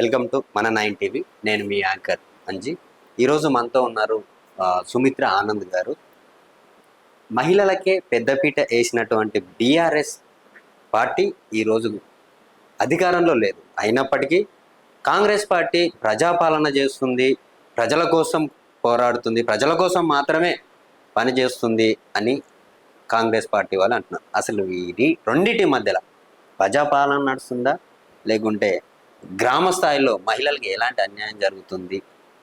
Welcome to మన 9 TV. నేను మీ anchor Anji. ఈరోజు మనతో ఉన్నారు సుమిత్ర ఆనంద్ గారు. మహిళలకే పెద్దపీట వేసినటువంటి బీఆర్ఎస్ పార్టీ ఈరోజు అధికారంలో లేదు. అయినప్పటికీ కాంగ్రెస్ పార్టీ ప్రజాపాలన చేస్తుంది, ప్రజల కోసం పోరాడుతుంది, ప్రజల కోసం మాత్రమే పనిచేస్తుంది అని కాంగ్రెస్ పార్టీ వాళ్ళు అంటున్నారు. అసలు ఈ రెండింటి మధ్యలో ప్రజాపాలన నడుస్తుందా, లేకుంటే గ్రామ స్థాయిలో మహిళలకి ఎలాంటి అన్యాయం జరుగుతుంది?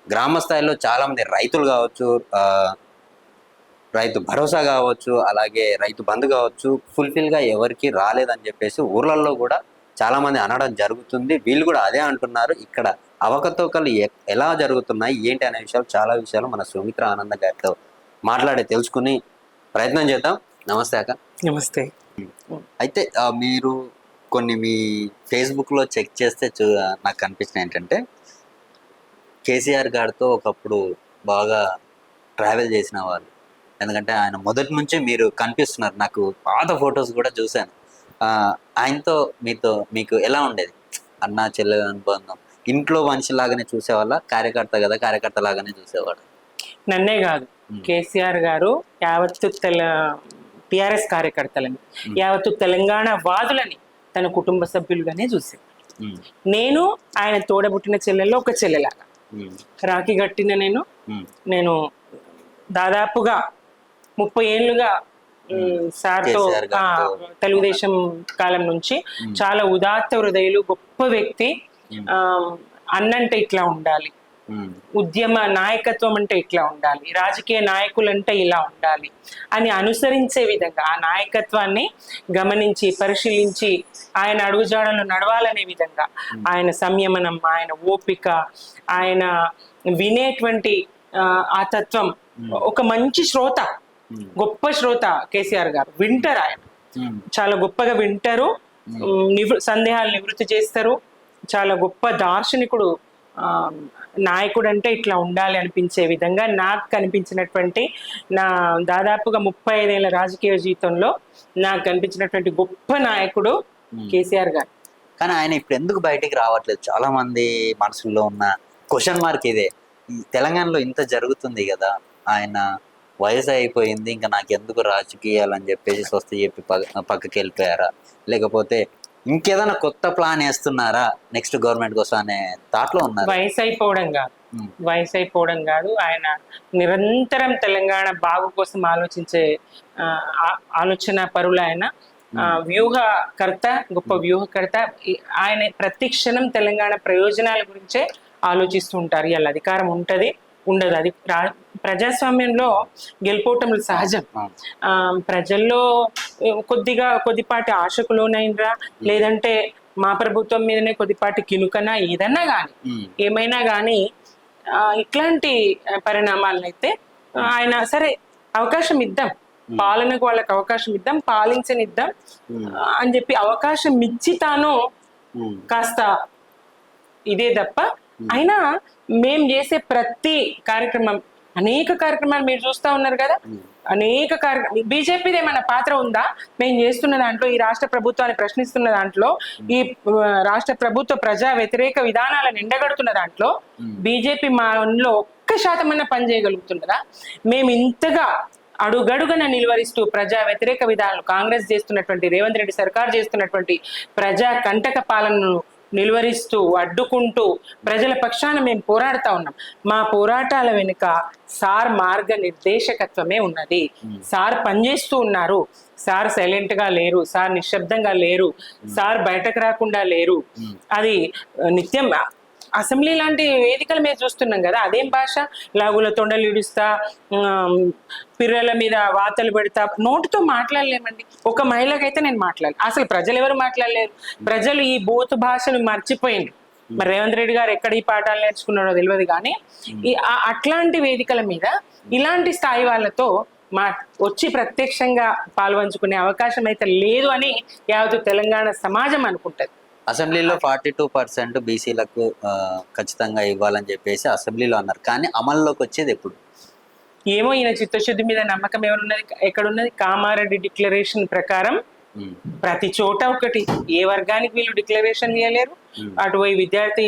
గ్రామ స్థాయిలో చాలామంది రైతులు కావచ్చు, రైతు భరోసా కావచ్చు, అలాగే రైతు బంధు కావచ్చు, ఫుల్ఫిల్గా ఎవరికి రాలేదని చెప్పేసి ఊర్లలో కూడా చాలామంది అనడం జరుగుతుంది. వీళ్ళు కూడా అదే అంటున్నారు. ఇక్కడ అవకతవకలు ఎలా జరుగుతున్నాయి ఏంటి అనే విషయాలు, చాలా విషయాలు మన సుమిత్ర ఆనంద్ గారితో మాట్లాడి తెలుసుకుని ప్రయత్నం చేద్దాం. నమస్తే అక్క. నమస్తే. అయితే మీరు కొన్ని మీ ఫేస్బుక్లో చెక్ చేస్తే నాకు కనిపించిన ఏంటంటే, కేసీఆర్ గారితో ఒకప్పుడు బాగా ట్రావెల్ చేసిన వాళ్ళు. ఎందుకంటే ఆయన మొదటి నుంచి మీరు కనిపిస్తున్నారు. నాకు పాత ఫొటోస్ కూడా చూశాను. ఆయనతో మీకు ఎలా ఉండేది? అన్న చెల్లె అనుబంధం ఇంట్లో మనిషిలాగానే చూసేవాళ్ళ? కార్యకర్త కదా, కార్యకర్త లాగానే చూసేవాడు? నన్నే కాదు, కేసీఆర్ గారు యావత్తు టిఆర్ఎస్ కార్యకర్తలని, యావత్తు తెలంగాణ వాదులని తన కుటుంబ సభ్యులుగానే చూసేవాడు. నేను ఆయన తోడబుట్టిన చెల్లెల్లో ఒక చెల్లెలాగా రాఖీ కట్టిన నేను దాదాపుగా 30 ఏళ్ళుగా సార్తో తెలుగుదేశం కాలం నుంచి చాలా ఉదాత్త హృదయులు, గొప్ప వ్యక్తి. అన్నంటే ఇట్లా ఉండాలి, ఉద్యమ నాయకత్వం అంటే ఇట్లా ఉండాలి, రాజకీయ నాయకులు అంటే ఇలా ఉండాలి అని అనుసరించే విధంగా ఆ నాయకత్వాన్ని గమనించి పరిశీలించి ఆయన అడుగుజాడలు నడవాలనే విధంగా ఆయన సంయమనం, ఆయన ఓపిక, ఆయన వినేటువంటి ఆ తత్వం, ఒక మంచి శ్రోత, గొప్ప శ్రోత కేసీఆర్ గారు. వింటారు, ఆయన చాలా గొప్పగా వింటారు, సందేహాలు నివృత్తి చేస్తారు. చాలా గొప్ప దార్శనికుడు, నాయకుడు అంటే ఇట్లా ఉండాలి అనిపించే విధంగా నాకు కనిపించినటువంటి, నా దాదాపుగా 35 ఏళ్ళ రాజకీయ జీవితంలో నాకు కనిపించినటువంటి గొప్ప నాయకుడు కేసీఆర్ గారు. కానీ ఆయన ఇప్పుడు ఎందుకు బయటికి రావట్లేదు? చాలా మంది మనసులో ఉన్న క్వశ్చన్ మార్క్ ఇదే. ఈ తెలంగాణలో ఇంత జరుగుతుంది కదా, ఆయన వయసు అయిపోయింది, ఇంకా నాకు ఎందుకు రాజకీయాలని చెప్పేసి స్వస్తి చెప్పి పక్కకి వెళ్ళిపోయారా, లేకపోతే ఇంకేదైనా కొత్త ప్లాన్ వేస్తున్నారా నెక్స్ట్ గవర్నమెంట్ కోసం అనే థాట్లో ఉన్నారు? వయసు అయిపోవడం కాదు, ఆయన నిరంతరం తెలంగాణ బాగు కోసం ఆలోచించే ఆలోచన పరులు. ఆయన వ్యూహకర్త, గొప్ప వ్యూహకర్త. ఆయన ప్రతి క్షణం తెలంగాణ ప్రయోజనాల గురించే ఆలోచిస్తూ ఉంటారు. ఇలా అధికారం ఉంటది ఉండదు, అది ప్రజాస్వామ్యంలో గెలుపోవటములు సహజం. ప్రజల్లో కొద్దిపాటి ఆశకు లోనైనరా, లేదంటే మా ప్రభుత్వం మీదనే కొద్దిపాటి కినుకనా, ఏదన్నా కానీ ఏమైనా కానీ ఇట్లాంటి పరిణామాలను అయితే ఆయన సరే అవకాశం ఇద్దాం, పాలనకు వాళ్ళకి అవకాశం ఇద్దాం, పాలించనిద్దాం అని చెప్పి అవకాశం ఇచ్చి తాను కాస్త ఇదే తప్ప, అయినా మేం చేసే ప్రతి కార్యక్రమం, అనేక కార్యక్రమాలు మీరు చూస్తా ఉన్నారు కదా, అనేక కార్యక్రమం. బీజేపీది ఏమైనా పాత్ర ఉందా? మేము చేస్తున్న దాంట్లో, ఈ రాష్ట్ర ప్రభుత్వాన్ని ప్రశ్నిస్తున్న దాంట్లో, ఈ రాష్ట్ర ప్రభుత్వ ప్రజా వ్యతిరేక విధానాలను ఎండగడుతున్న దాంట్లో బీజేపీ మాలో 1% పని చేయగలుగుతున్నదా? మేము ఇంతగా అడుగడుగున నిలువరిస్తూ ప్రజా వ్యతిరేక విధానాలు, కాంగ్రెస్ చేస్తున్నటువంటి, రేవంత్ రెడ్డి సర్కార్ చేస్తున్నటువంటి ప్రజా కంటక పాలనను నిలువరిస్తూ అడ్డుకుంటూ ప్రజల పక్షాన మేము పోరాడుతా ఉన్నాం. మా పోరాటాల వెనుక సార్ మార్గ నిర్దేశకత్వమే ఉన్నది. సార్ పనిచేస్తూ ఉన్నారు. సార్ సైలెంట్ గా లేరు, సార్ నిశ్శబ్దంగా లేరు, సార్ బయటకు రాకుండా లేరు. అది నిత్యం అసెంబ్లీ లాంటి వేదికల మీద చూస్తున్నాం కదా, అదేం భాష? లాగుల తొండలు ఇడుస్తా, పిర్రల మీద వాతలు పెడతా, నోటితో మాట్లాడలేమండి. ఒక మహిళకైతే నేను మాట్లాడాలి, అసలు ప్రజలు ఎవరు మాట్లాడలేరు. ప్రజలు ఈ బూత్ భాషను మర్చిపోయింది. మరి రేవంత్ రెడ్డి గారు ఎక్కడ ఈ పాఠాలు నేర్చుకున్నారో తెలియదు, కానీ అట్లాంటి వేదికల మీద ఇలాంటి స్థాయి వాళ్ళతో వచ్చి ప్రత్యక్షంగా పాల్పంచుకునే అవకాశం అయితే లేదు అని యావత్తు తెలంగాణ సమాజం అనుకుంటది. అసెంబ్లీలో 42% బీసీలకు ఖచ్చితంగా ఇవ్వాలని చెప్పేసి అసెంబ్లీలో అన్నారు, కానీ అమల్లోకి వచ్చేది ఎప్పుడు? ఏమో, ఈయన చిత్తశుద్ధి మీద నమ్మకం ఎక్కడున్నది? కామారెడ్డి డిక్లరేషన్ ప్రకారం ప్రతి చోట ఒకటి, ఏ వర్గానికి వీళ్ళు డిక్లరేషన్ ఇవ్వలేరు. అటువైపు విద్యార్థి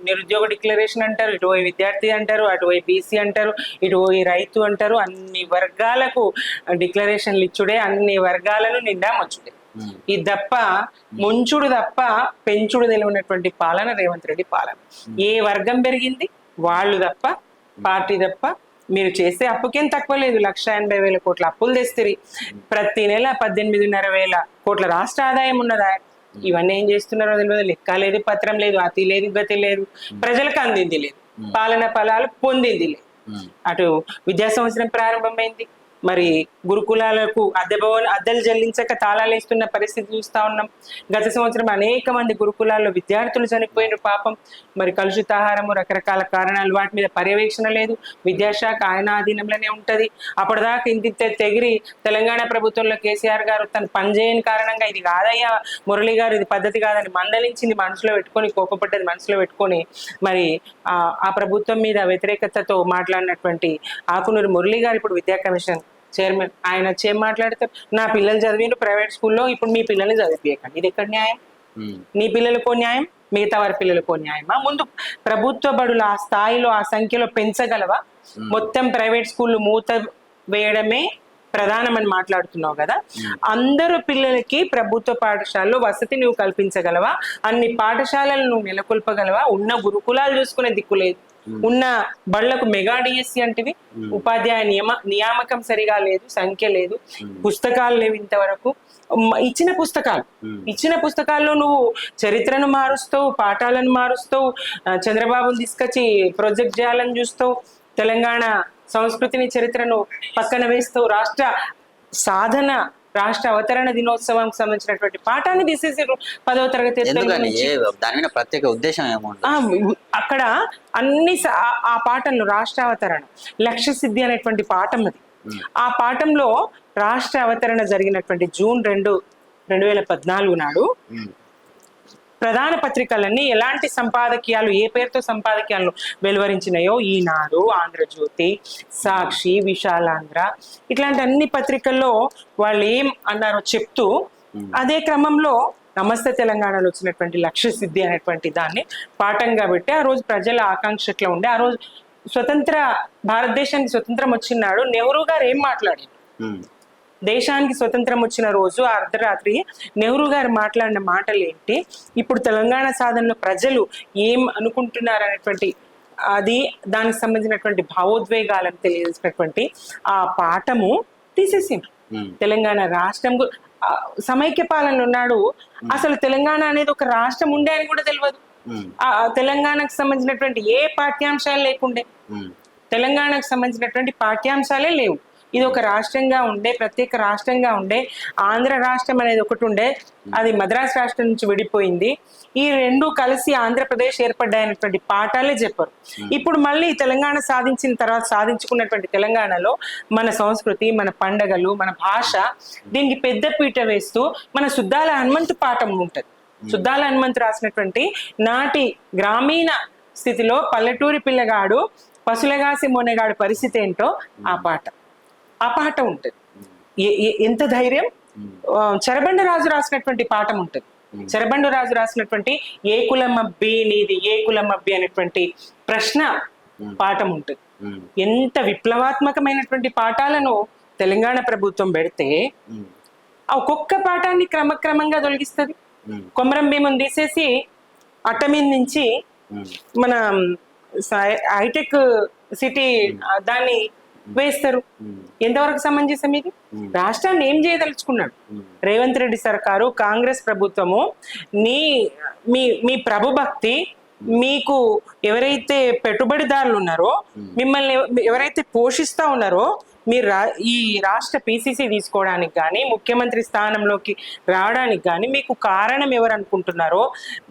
నిరుద్యోగ డిక్లరేషన్ అంటారు, ఇటువైపు విద్యార్థి అంటారు, అటువైపు బీసీ అంటారు, ఇటువైపు రైతు అంటారు. అన్ని వర్గాలకు డిక్లరేషన్లు ఇచ్చుడే, అన్ని వర్గాలను నిండా ముంచుడే. ఇది తప్ప ముంచుడు తప్ప పెంచుడు తెలియనటువంటి పాలన రేవంత్ రెడ్డి పాలన. ఏ వర్గం పెరిగింది వాళ్ళు తప్ప, పార్టీ తప్ప. మీరు చేసే అప్పుకేం తక్కువ లేదు, 1,80,000 కోట్ల అప్పులు తెస్తారు. ప్రతి నెల 18,500 కోట్ల రాష్ట్ర ఆదాయం ఉన్నదా? ఇవన్నీ ఏం చేస్తున్నారో తెలియదు. లెక్క లేదు, పత్రం లేదు, అతి లేదు, గతి లేదు, ప్రజలకు అందింది లేదు, పాలన ఫలాలు పొందింది లేదు. అటు విద్యా సంవత్సరం ప్రారంభమైంది, మరి గురుకులాలకు అద్దెలు చెల్లించక తాళాలు వేస్తున్న పరిస్థితి చూస్తా ఉన్నాం. గత సంవత్సరం అనేక మంది గురుకులాల్లో విద్యార్థులు చనిపోయిన పాపం. మరి కలుషితాహారము, రకరకాల కారణాలు, వాటి మీద పర్యవేక్షణ లేదు. విద్యాశాఖ ఆయన ఆధీనంలోనే ఉంటది. అప్పటిదాకా ఇంత తెగిరి తెలంగాణ ప్రభుత్వంలో కేసీఆర్ గారు తను పనిచేయని కారణంగా ఇది కాదయ్యా మురళి గారు, ఇది పద్ధతి కాదని మందలించింది, మనసులో పెట్టుకొని కోపపడ్డది మనసులో పెట్టుకొని మరి ఆ ప్రభుత్వం మీద వ్యతిరేకతతో మాట్లాడినటువంటి ఆకునూరి మురళి గారు ఇప్పుడు విద్యా కమిషన్ చైర్మన్. ఆయన వచ్చి ఏం మాట్లాడతారు? నా పిల్లలు చదివిండ్రు ప్రైవేట్ స్కూల్లో, ఇప్పుడు మీ పిల్లల్ని చదివియకండి. ఇది ఎక్కడ న్యాయం? నీ పిల్లలకో న్యాయం, మిగతా వారి పిల్లలకో న్యాయమా? ముందు ప్రభుత్వ బడులు ఆ స్థాయిలో ఆ సంఖ్యలో పెంచగలవా? మొత్తం ప్రైవేట్ స్కూళ్ళు మూత వేయడమే ప్రధానమని మాట్లాడుతున్నావు కదా. అందరు పిల్లలకి ప్రభుత్వ పాఠశాలలో వసతి నువ్వు కల్పించగలవా? అన్ని పాఠశాలలు నువ్వు నెలకొల్పగలవా? ఉన్న గురుకులాలు చూసుకునే దిక్కు లేదు, ఉన్న బళ్లకు మెగా డిఎస్సి అంటివి, ఉపాధ్యాయ నియామకం సరిగా లేదు, సంఖ్య లేదు, పుస్తకాలు లేవు ఇంతవరకు. ఇచ్చిన పుస్తకాల్లో నువ్వు చరిత్రను మారుస్తావు, పాఠాలను మారుస్తావు, చంద్రబాబును తీసుకొచ్చి ప్రొజెక్ట్ చేయాలని చూస్తావు, తెలంగాణ సంస్కృతిని చరిత్రను పక్కన వేస్తావు, రాష్ట్ర సాధన రాష్ట్ర అవతరణ దినోత్సవం సంబంధించినటువంటి పాఠాన్ని తీసేసారు 10వ తరగతి. ప్రత్యేక ఉద్దేశం అక్కడ అన్ని ఆ పాఠంలో రాష్ట్ర అవతరణ, లక్ష్య సిద్ధి అనేటువంటి పాఠం అది. ఆ పాఠంలో రాష్ట్ర అవతరణ జరిగినటువంటి జూన్ 2, 2014 నాడు ప్రధాన పత్రికలన్నీ ఎలాంటి సంపాదకీయాలు, ఏ పేరుతో సంపాదకీయాలను వెలువరించినాయో, ఈనాడు, ఆంధ్రజ్యోతి, సాక్షి, విశాలాంధ్ర, ఇట్లాంటి అన్ని పత్రికల్లో వాళ్ళు ఏం అన్నారో చెప్తూ, అదే క్రమంలో నమస్తే తెలంగాణలో వచ్చినటువంటి లక్ష్య సిద్ధి అనేటువంటి దాన్ని పాఠంగా పెట్టి ఆ రోజు ప్రజల ఆకాంక్షట్లో ఉండే, ఆ రోజు భారతదేశానికి స్వతంత్రం వచ్చినాడు నెహ్రూ గారు ఏం మాట్లాడారు, దేశానికి స్వతంత్రం వచ్చిన రోజు అర్ధరాత్రి నెహ్రూ గారు మాట్లాడిన మాటలు ఏంటి, ఇప్పుడు తెలంగాణ సాధనలో ప్రజలు ఏం అనుకుంటున్నారు అనేటువంటి దానికి సంబంధించినటువంటి భావోద్వేగాలను తెలియజేసినటువంటి ఆ పాఠము తీసేసిండ్రు. తెలంగాణ రాష్ట్రం సమైక్య పాలనలో ఉన్నాడు, అసలు తెలంగాణ అనేది ఒక రాష్ట్రం ఉండే అని కూడా తెలియదు. ఆ తెలంగాణకు సంబంధించినటువంటి ఏ పాఠ్యాంశాలు లేకుండే, తెలంగాణకు సంబంధించినటువంటి పాఠ్యాంశాలే లేవు. ఇది ఒక రాష్ట్రంగా ఉండే, ప్రత్యేక రాష్ట్రంగా ఉండే. ఆంధ్ర రాష్ట్రం అనేది ఒకటి ఉండే, అది మద్రాసు రాష్ట్రం నుంచి విడిపోయింది. ఈ రెండు కలిసి ఆంధ్రప్రదేశ్ ఏర్పడ్డాయనేటువంటి పాఠాలే చెప్పారు. ఇప్పుడు మళ్ళీ తెలంగాణ సాధించిన తర్వాత సాధించుకున్నటువంటి తెలంగాణలో మన సంస్కృతి, మన పండగలు, మన భాష, దీనికి పెద్ద పీట వేస్తూ మన సుద్దాల హనుమంతు పాఠం ఉంటుంది. సుద్దాల హనుమంతు రాసినటువంటి నాటి గ్రామీణ స్థితిలో పల్లెటూరి పిల్లగాడు పశులగాసి మొనగాడు పరిస్థితి ఏంటో ఆ పాట ఉంటుంది. ఎంత ధైర్యం! చెరబండ రాజు రాసినటువంటి పాఠం ఉంటుంది. చెరబండ రాజు రాసినటువంటి ఏ కులమబ్బి నీది, ఏ కులమబ్బి అనేటువంటి ప్రశ్న పాఠం ఉంటుంది. ఎంత విప్లవాత్మకమైనటువంటి పాఠాలను తెలంగాణ ప్రభుత్వం పెడితే ఒక్కొక్క పాఠాన్ని క్రమక్రమంగా తొలగిస్తుంది. కొమరం భీముని తీసేసి అట్టమీద నుంచి మన హైటెక్ సిటీ దాన్ని వేస్తారు. ఎంతవరకు సమంజసం ఇది? రాష్ట్రాన్ని ఏం చేయదలుచుకున్నాడు రేవంత్ రెడ్డి సర్కారు, కాంగ్రెస్ ప్రభుత్వము? మీ ప్రభుభక్తి, మీకు ఎవరైతే పెట్టుబడిదారులు ఉన్నారో, మిమ్మల్ని ఎవరైతే పోషిస్తా ఉన్నారో, మీరు ఈ రాష్ట్ర పిసిసి తీసుకోవడానికి కానీ, ముఖ్యమంత్రి స్థానంలోకి రావడానికి కానీ మీకు కారణం ఎవరు అనుకుంటున్నారో,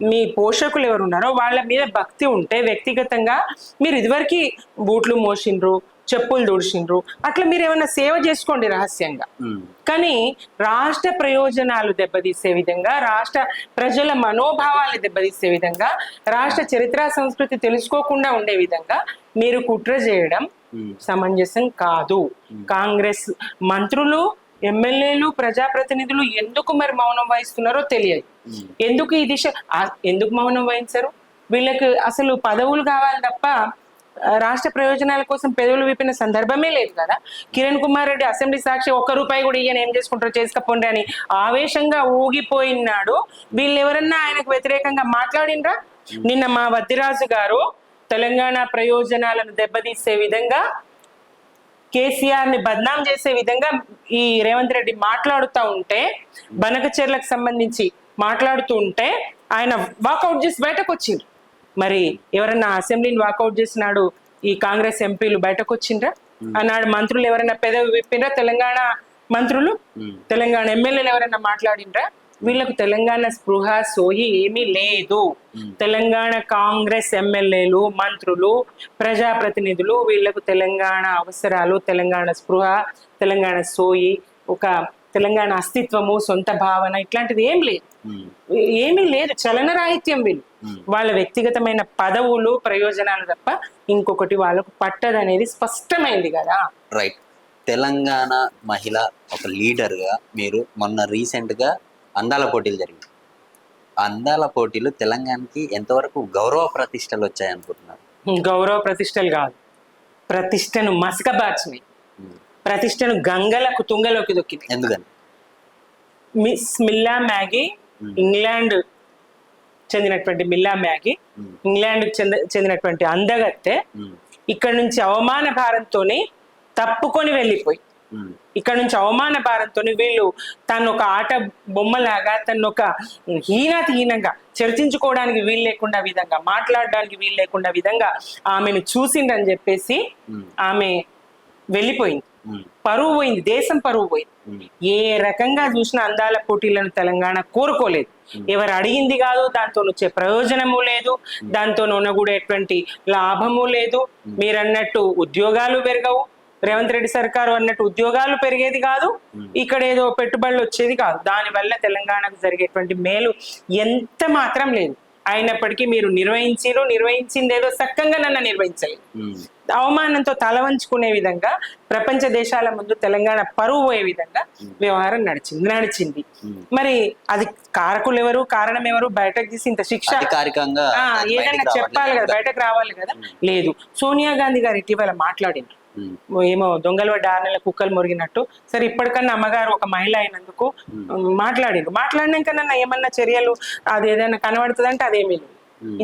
మీ పోషకులు ఎవరు ఉన్నారో వాళ్ళ మీద భక్తి ఉంటే వ్యక్తిగతంగా మీరు ఇదివరకు బూట్లు మోసిండ్రు, చెప్పులు దుడిచిండ్రు, అట్లా మీరు ఏమైనా సేవ చేసుకోండి రహస్యంగా. కానీ రాష్ట్ర ప్రయోజనాలు దెబ్బతీసే విధంగా, రాష్ట్ర ప్రజల మనోభావాలు దెబ్బతీసే విధంగా, రాష్ట్ర చరిత్ర సంస్కృతి తెలుసుకోకుండా ఉండే విధంగా మీరు కుట్ర చేయడం సమంజసం కాదు. కాంగ్రెస్ మంత్రులు, ఎమ్మెల్యేలు ప్రజాప్రతినిధులు ఎందుకు మరి మౌనం వహిస్తున్నారో తెలియదు. ఎందుకు ఈ దిశ ఎందుకు మౌనం వహించరు? వీళ్ళకి అసలు పదవులు కావాలి తప్ప రాష్ట్ర ప్రయోజనాల కోసం పెదవులు విప్పిన సందర్భమే లేదు కదా. కిరణ్ కుమార్ రెడ్డి అసెంబ్లీ సాక్షి ₹1 కూడా ఇయ్యని ఏం చేసుకుంటారో చేసుకపోండి అని ఆవేశంగా ఊగిపోయినాడు. వీళ్ళు ఎవరన్నా ఆయనకు వ్యతిరేకంగా మాట్లాడినరా? నిన్న మా వద్దిరాజు గారు తెలంగాణ ప్రయోజనాలను దెబ్బతీసే విధంగా, కేసీఆర్ ని బద్నాం చేసే విధంగా ఈ రేవంత్ రెడ్డి మాట్లాడుతూ ఉంటే, బనకచెర్లకు సంబంధించి మాట్లాడుతూ ఉంటే ఆయన వాకౌట్ చేసి బయటకు వచ్చిండ్రు. మరి ఎవరన్నా అసెంబ్లీని వాకౌట్ చేసినాడు ఈ కాంగ్రెస్ ఎంపీలు బయటకు వచ్చిండ్రా? అన్నాడు మంత్రులు ఎవరైనా పెదవి విప్పిండ్రా? తెలంగాణ మంత్రులు, తెలంగాణ ఎమ్మెల్యేలు ఎవరైనా మాట్లాడిండ్రా? వీళ్ళకు తెలంగాణ స్పృహ సోయి ఏమీ లేదు. తెలంగాణ కాంగ్రెస్ ఎమ్మెల్యేలు, మంత్రులు, ప్రజాప్రతినిధులు వీళ్ళకు తెలంగాణ అవసరాలు, తెలంగాణ స్పృహ, తెలంగాణ సోయి, ఒక తెలంగాణ అస్తిత్వము, సొంత భావన ఇట్లాంటిది ఏమీ లేదు. చలనరాహిత్యం వీళ్ళు. వాళ్ళ వ్యక్తిగతమైన పదవులు, ప్రయోజనాలు తప్ప ఇంకొకటి వాళ్ళకు పట్టదనేది స్పష్టమైంది కదా. రైట్. తెలంగాణ మహిళ ఒక లీడర్ గా మీరు మొన్న రీసెంట్ గా అందాల పోటీలు జరిగాయి. అందాల పోటీలు తెలంగాణకి ఎంతవరకు గౌరవ ప్రతిష్టలు వచ్చాయనుకుంటున్నారు? గౌరవ ప్రతిష్టలు కాదు, ప్రతిష్టను మసకబార్చినాయి. ప్రతిష్టను గంగలకు తుంగలోకి దొక్కింది. ఎందుకని? మిస్ మిల్లా మ్యాగీ, ఇంగ్లాండ్ చెందినటువంటి మిల్లా మ్యాగీ, ఇంగ్లాండ్ చెందినటువంటి అందగత్తె ఇక్కడ నుంచి అవమాన భారంతోనే తప్పుకొని వెళ్ళిపోయి, ఇక్కడ నుంచి అవమాన భారంతో వీళ్ళు తను ఒక ఆట బొమ్మలాగా, తను ఒక హీనంగా చర్చించుకోవడానికి వీలు లేకుండా విధంగా, మాట్లాడడానికి వీలు లేకుండా విధంగా ఆమెను చూసిందని చెప్పేసి ఆమె వెళ్ళిపోయింది. పరువు పోయింది, దేశం పరువు పోయింది. ఏ రకంగా చూసినా అందాల పోటీలను తెలంగాణ కోరుకోలేదు. ఎవరు అడిగింది కాదు, దాంతో వచ్చే ప్రయోజనము లేదు, దాంతో నొనగూడేటువంటి లాభము లేదు. మీరన్నట్టు ఉద్యోగాలు పెరగవు, రేవంత్ రెడ్డి సర్కారు అన్నట్టు ఉద్యోగాలు పెరిగేది కాదు, ఇక్కడ ఏదో పెట్టుబడులు వచ్చేది కాదు. దానివల్ల తెలంగాణకు జరిగేటువంటి మేలు ఎంత మాత్రం లేదు. అయినప్పటికీ మీరు నిర్వహించింది ఏదో సక్కంగా నన్ను నిర్వహించలేదు. అవమానంతో తల వంచుకునే విధంగా, ప్రపంచ దేశాల ముందు తెలంగాణ పరువు పోయే విధంగా వ్యవహారం నడిచింది. మరి అది కారకులు ఎవరు, కారణం ఎవరు? బయటకు తీసి ఇంత శిక్ష ఏదైనా చెప్పాలి కదా, బయటకు రావాలి కదా. లేదు. సోనియా గాంధీ గారు ఇటీవల మాట్లాడింది, ఏమో దొంగలు 6 నెలల కుక్కలు మురిగినట్టు. సరే, ఇప్పటికన్నా అమ్మగారు ఒక మహిళ అయినందుకు మాట్లాడినాక నన్ను ఏమన్నా చర్యలు అది ఏదైనా కనబడుతుందంటే అదేమీ లేదు.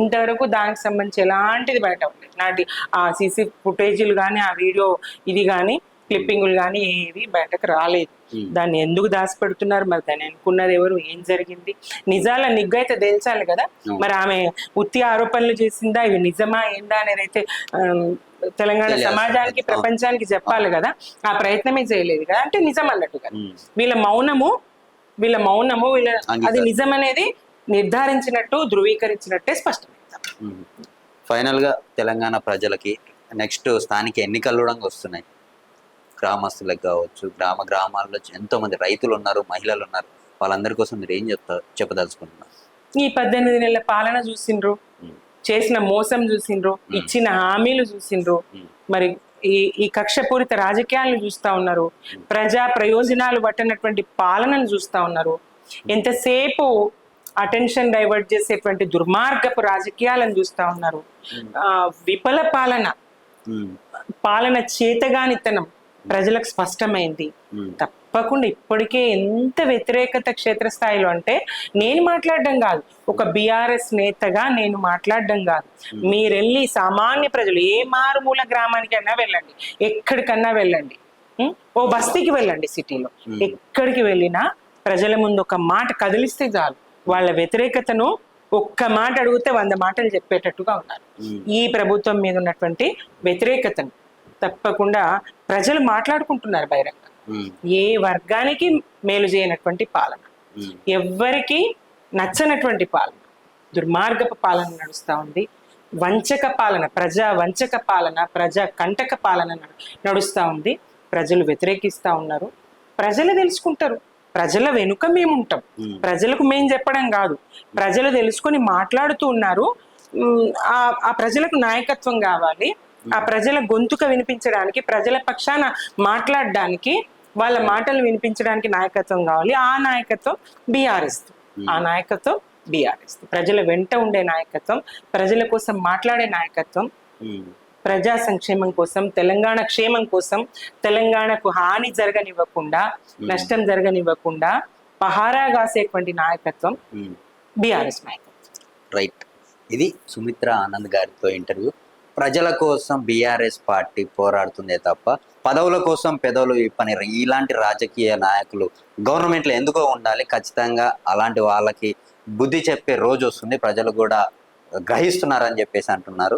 ఇంతవరకు దానికి సంబంధించి ఎలాంటిది బయట ఉండలేదు. నాటి ఆ సీసీ ఫుటేజీలు కానీ, ఆ వీడియో ఇది కానీ, క్లిప్పింగులు కానీ ఏవి బయటకు రాలేదు. దాన్ని ఎందుకు దాచిపెడుతున్నారు? మరి దాన్ని అనుకున్నది ఎవరు? ఏం జరిగింది? నిజాల నిగ్గైతే తేల్చాలి కదా. మరి ఆమె ఉత్తి ఆరోపణలు చేసిందా, ఇవి నిజమా ఏందా అనేది అయితే తెలంగాణ సమాజానికి, ప్రపంచానికి చెప్పాలి కదా. ఆ ప్రయత్నమే చేయలేదు కదా. అంటే నిజం అన్నట్టు కదా. వీళ్ళ మౌనము అది నిజం అనేది నిర్ధారించినట్టు, ధృవీకరించినట్టే స్పష్టమైంది. ఫైనల్ గా తెలంగాణ ప్రజలకి నెక్స్ట్ స్థానిక ఎన్నికలు కూడా వస్తున్నాయి. గ్రామస్తులకు కావచ్చు, గ్రామాల్లో ఎంతో మంది రైతులు ఉన్నారు, మహిళలు ఉన్నారు. వాళ్ళందరి కోసం మీరు ఏం చెప్పదలుచుకుంటున్నారు? ఈ 18 నెలల పాలన చూసిండ్రు, చేసిన మోసం చూసిండ్రు, ఇచ్చిన హామీలు చూసిండ్రు, మరి ఈ కక్షపూరిత రాజకీయాలను చూస్తా ఉన్నారు, ప్రజా ప్రయోజనాలు పట్టినటువంటి పాలనను చూస్తా ఉన్నారు. ఎంతసేపు అటెన్షన్ డైవర్ట్ చేసేటువంటి దుర్మార్గపు రాజకీయాలను చూస్తా ఉన్నారు. విఫల పాలన చేతగానితనం ప్రజలకు స్పష్టమైంది. తప్పకుండా ఇప్పటికే ఎంత వ్యతిరేకత క్షేత్రస్థాయిలో అంటే, నేను మాట్లాడడం కాదు, ఒక బీఆర్ఎస్ నేతగా నేను మాట్లాడడం కాదు, మీరెళ్ళి సామాన్య ప్రజలు ఏ మారుమూల గ్రామానికైనా వెళ్ళండి, ఎక్కడికన్నా వెళ్ళండి, ఓ బస్తీకి వెళ్ళండి, సిటీలో ఎక్కడికి వెళ్ళినా ప్రజల ముందు ఒక మాట కదిలిస్తే చాలు, వాళ్ళ వ్యతిరేకతను ఒక్క మాట అడిగితే 100 మాటలు చెప్పేటట్టుగా ఉన్నారు. ఈ ప్రభుత్వం మీద ఉన్నటువంటి వ్యతిరేకతను తప్పకుండా ప్రజలు మాట్లాడుకుంటున్నారు బహిరంగ. ఏ వర్గానికి మేలు చేయనటువంటి పాలన, ఎవ్వరికి నచ్చనటువంటి పాలన, దుర్మార్గపు పాలన నడుస్తూ ఉంది. వంచక పాలన, ప్రజా వంచక పాలన, ప్రజా కంటక పాలన నడుస్తూ ఉంది. ప్రజలు వ్యతిరేకిస్తూ ఉన్నారు. ప్రజలు తెలుసుకుంటారు. ప్రజల వెనుక మేముంటాం. ప్రజలకు మేము చెప్పడం కాదు, ప్రజలు తెలుసుకొని మాట్లాడుతూ ఉన్నారు. ఆ ప్రజలకు నాయకత్వం కావాలి. ఆ ప్రజల గొంతుక వినిపించడానికి, ప్రజల పక్షాన మాట్లాడడానికి వాళ్ళ మాటలు వినిపించడానికి నాయకత్వం కావాలి. ఆ నాయకత్వం బీఆర్ఎస్. ఆ నాయకత్వం బీఆర్ఎస్. ప్రజల వెంట ఉండే నాయకత్వం, ప్రజల కోసం మాట్లాడే నాయకత్వం, ప్రజా సంక్షేమం కోసం, తెలంగాణ క్షేమం కోసం, తెలంగాణకు హాని జరగనివ్వకుండా, నష్టం జరగనివ్వకుండా పహారా కాసేటువంటి నాయకత్వం బీఆర్ఎస్ నాయకత్వం. రైట్. ఇది సుమిత్ర ఆనంద్ గారితో ఇంటర్వ్యూ. ప్రజల కోసం బీఆర్ఎస్ పార్టీ పోరాడుతుందే తప్ప పదవుల కోసం పెదవులు పని ఇలాంటి రాజకీయ నాయకులు గవర్నమెంట్లో ఎందుకో ఉండాలి. ఖచ్చితంగా అలాంటి వాళ్ళకి బుద్ధి చెప్పే రోజు వస్తుంది. ప్రజలు కూడా గ్రహిస్తున్నారని చెప్పేసి అంటున్నారు.